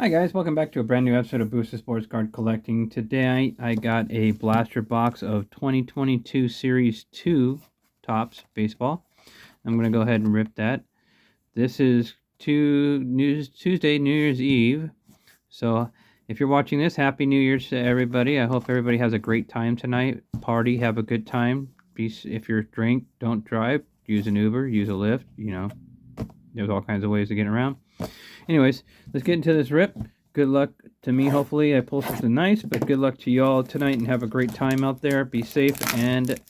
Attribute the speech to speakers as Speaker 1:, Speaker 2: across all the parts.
Speaker 1: Hi guys, welcome back to a brand new episode of Boosted Sports Card Collecting. Today I got a blaster box of 2022 Series 2 Topps Baseball. I'm going to go ahead and rip that. This is Tuesday, New Year's Eve. So if you're watching this, Happy New Year's to everybody. I hope everybody has a great time tonight. Party, have a good time. If you're drink, don't drive. Use an Uber, use a Lyft. There's all kinds of ways to get around. Anyways, let's get into this rip. Good luck to me. Hopefully I pull something nice, but good luck to y'all tonight and have a great time out there. Be safe and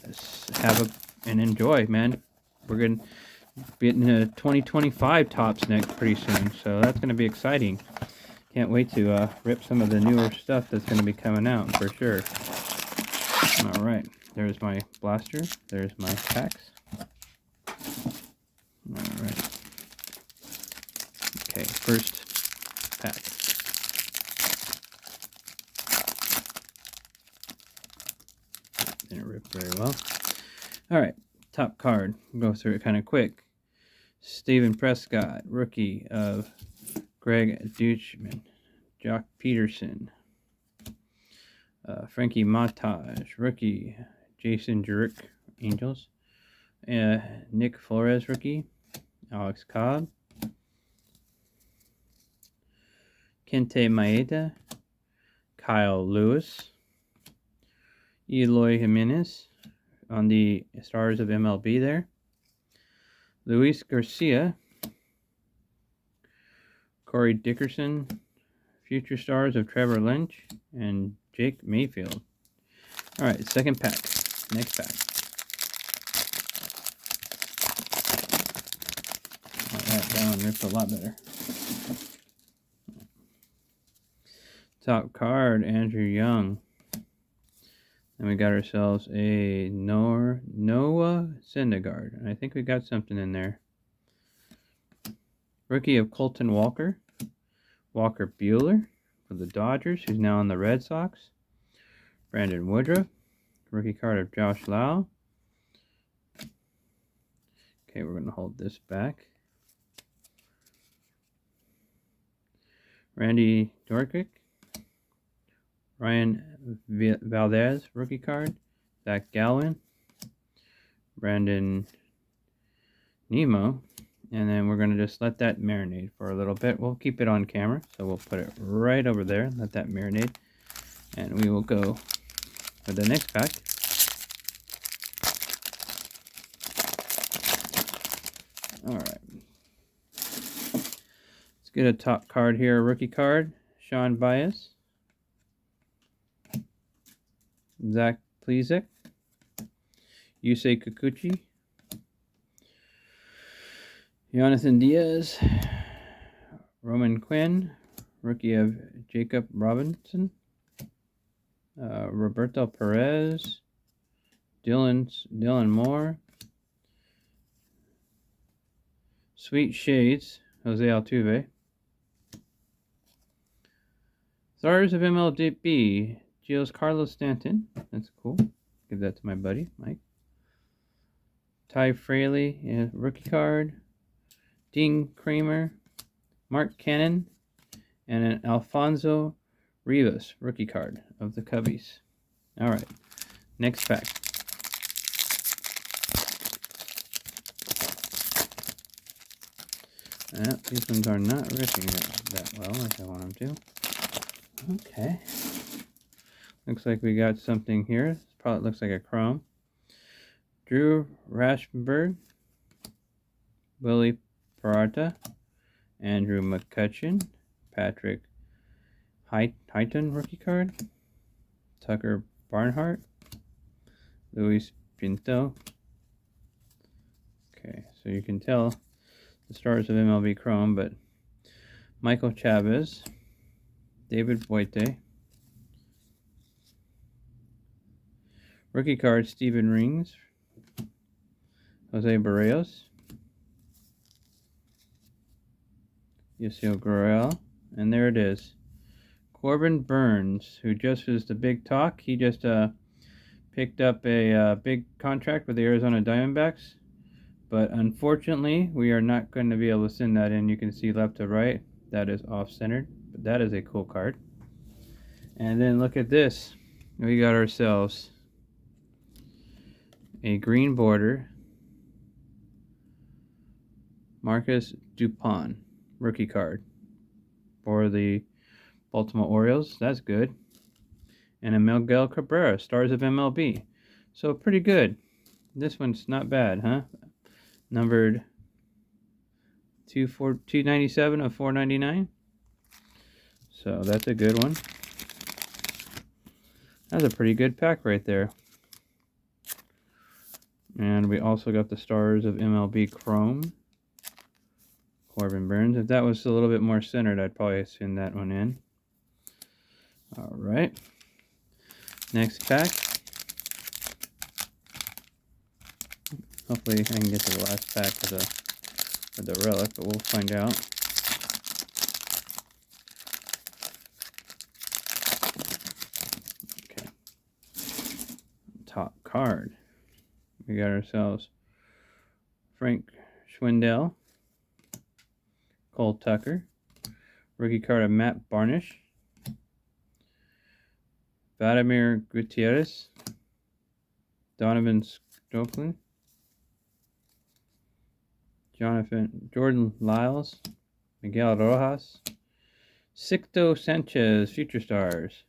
Speaker 1: enjoy, man. We're going to be getting to 2025 Topps next pretty soon, so that's going to be exciting. Can't wait to rip some of the newer stuff that's going to be coming out for sure. All right, there's my blaster. There's my packs. All right. Okay, first pack. Didn't rip very well. Alright, top card. We'll go through it kind of quick. Steven Prescott, rookie of Greg Deutschman. Jock Peterson. Frankie Montage, rookie. Jason Jurek, Angels. Nick Flores, rookie. Alex Cobb. Kente Maeda, Kyle Lewis, Eloy Jimenez on the Stars of MLB there, Luis Garcia, Corey Dickerson, Future Stars of Trevor Lynch, and Jake Mayfield. Alright, second pack. Next pack. That one ripped a lot better. Top card, Andrew Young. And we got ourselves a Noah Syndergaard. And I think we got something in there. Rookie of Colton Walker. Walker Buehler for the Dodgers, who's now on the Red Sox. Brandon Woodruff. Rookie card of Josh Lau. Okay, we're going to hold this back. Randy Dorkick. Ryan Valdez, rookie card. Zach Galvin. Brandon Nemo. And then we're going to just let that marinate for a little bit. We'll keep it on camera, so we'll put it right over there. Let that marinate. And we will go for the next pack. Alright. Let's get a top card here, a rookie card. Sean Baez. Zach Plesac, Yusei Kikuchi, Jonathan Diaz, Roman Quinn, rookie of Jacob Robinson, Roberto Perez, Dylan Moore, Sweet Shades, Jose Altuve, Stars of MLB, Carlos Stanton. That's cool. Give that to my buddy, Mike. Ty Fraley, rookie card. Dean Kramer. Mark Cannon. And an Alfonso Rivas, rookie card of the Cubbies. Alright. Next pack. These ones are not ripping that well like I want them to. Okay. Looks like we got something here. Probably looks like a chrome. Drew Rashburg, Willie Peralta, Andrew McCutchen, Patrick Highton rookie card, Tucker Barnhart, Luis Pinto. Okay, so you can tell the Stars of MLB Chrome, but Michael Chavez, David Boite, rookie card, Steven Rings, Jose Barrios, Yasiel Gurriel, and there it is. Corbin Burns, who just was the big talk. He just picked up a big contract with the Arizona Diamondbacks. But unfortunately, we are not going to be able to send that in. You can see left to right. that is off-centered, but that is a cool card. And then look at this. We got ourselves a green border Marcus Dupont rookie card for the Baltimore Orioles. That's good. And a Miguel Cabrera, Stars of MLB. So pretty good. This one's not bad, huh? Numbered 297 of 499. So that's a good one. That's a pretty good pack right there. And we also got the Stars of MLB Chrome. Corbin Burns. If that was a little bit more centered, I'd probably send that one in. Alright. Next pack. Hopefully I can get to the last pack of the relic, but we'll find out. Okay. Top card. We got ourselves Frank Schwindel, Cole Tucker, rookie card of Matt Barnish, Vladimir Gutierrez, Donovan Stokely, Jordan Lyles, Miguel Rojas, Sixto Sanchez, Future Stars.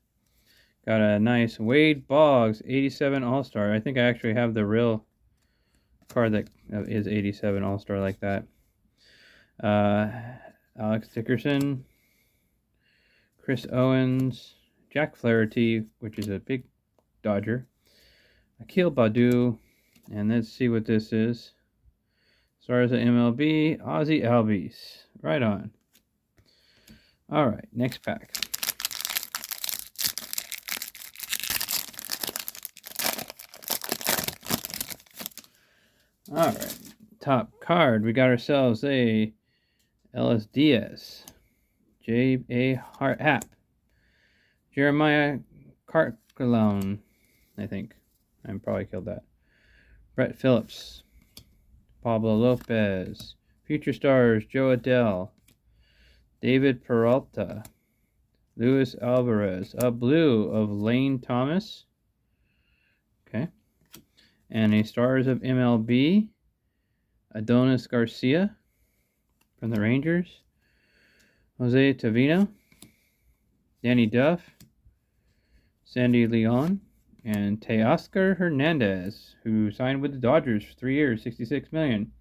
Speaker 1: Got a nice Wade Boggs 87 All-Star. I think I actually have the real card that is 87 All-Star like that. Alex Dickerson, Chris Owens, Jack Flaherty, which is a big Dodger, Akil Baddoo, and let's see what this is. Stars of MLB, Ozzie Albies. Right on. Alright, next pack. Alright, top card. We got ourselves a Ellis Diaz, J.A. Happ, Jeremiah Carcalone, I think. I probably killed that. Brett Phillips, Pablo Lopez, Future Stars, Joe Adele, David Peralta, Luis Alvarez, a blue of Lane Thomas. Okay. And a Stars of MLB, Adonis Garcia from the Rangers, Jose Tavino, Danny Duff, Sandy Leon, and Teoscar Hernandez, who signed with the Dodgers for 3 years, $66 million,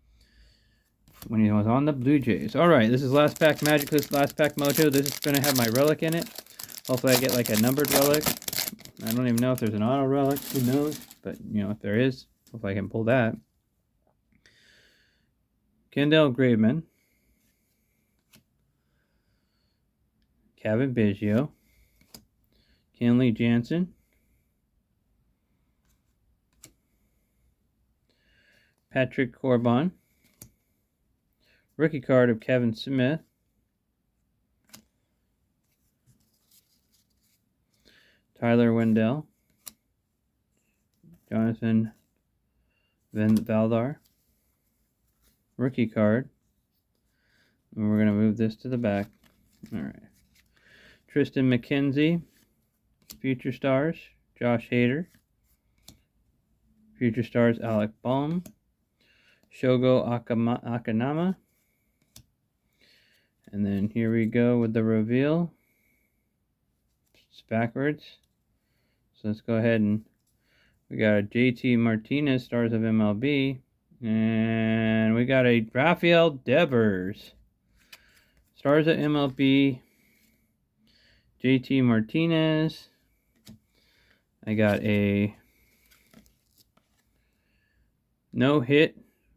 Speaker 1: when he was on the Blue Jays. Alright, this is last pack Magic List, last pack Mojo. This is going to have my relic in it. Hopefully I get like a numbered relic. I don't even know if there's an auto relic, who knows, but you know, if there is, hopefully I can pull that. Kendall Graveman, Kevin Biggio, Kenley Jansen, Patrick Corbin, rookie card of Kevin Smith, Tyler Wendell, Jonathan Van Valdar, rookie card, and we're going to move this to the back. Alright. Tristan McKenzie, Future Stars, Josh Hader, Future Stars, Alec Bohm, Shogo Akanama, and then here we go with the reveal. It's backwards. So let's go ahead and we got a JT Martinez, Stars of MLB, and we got a Rafael Devers, Stars of MLB, JT Martinez. I got a no hit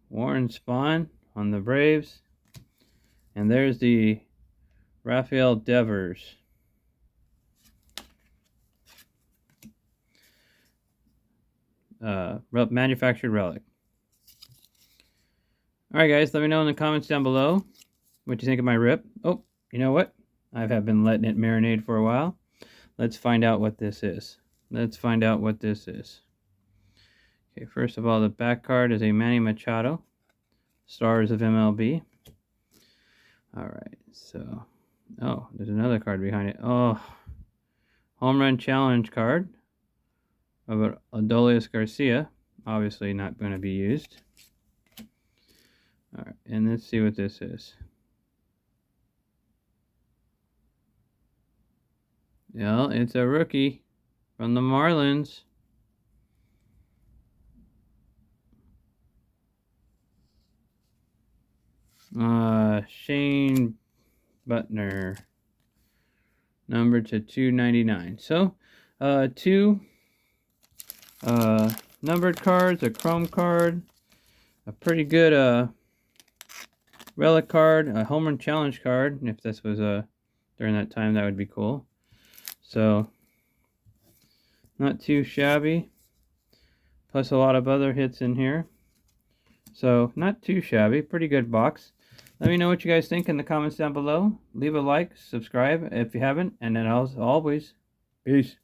Speaker 1: Warren Spahn on the Braves, and there's the Rafael Devers. Manufactured relic. Alright guys, let me know in the comments down below what you think of my rip. Oh, you know what? I have been letting it marinate for a while. Let's find out what this is. Let's find out what this is. Okay, first of all, the back card is a Manny Machado, Stars of MLB. Alright, so Oh, there's another card behind it. Oh, home run challenge card of Adolis Garcia. Obviously not going to be used. All right, and let's see what this is. Yeah, it's a rookie from the Marlins. Shane Butner, number to 299. So, two numbered cards, a chrome card, a pretty good relic card, a home run challenge card. If this was during that time, that would be cool. So, not too shabby. Plus a lot of other hits in here. So, not too shabby. Pretty good box. Let me know what you guys think in the comments down below. Leave a like, subscribe if you haven't, and then as always, peace.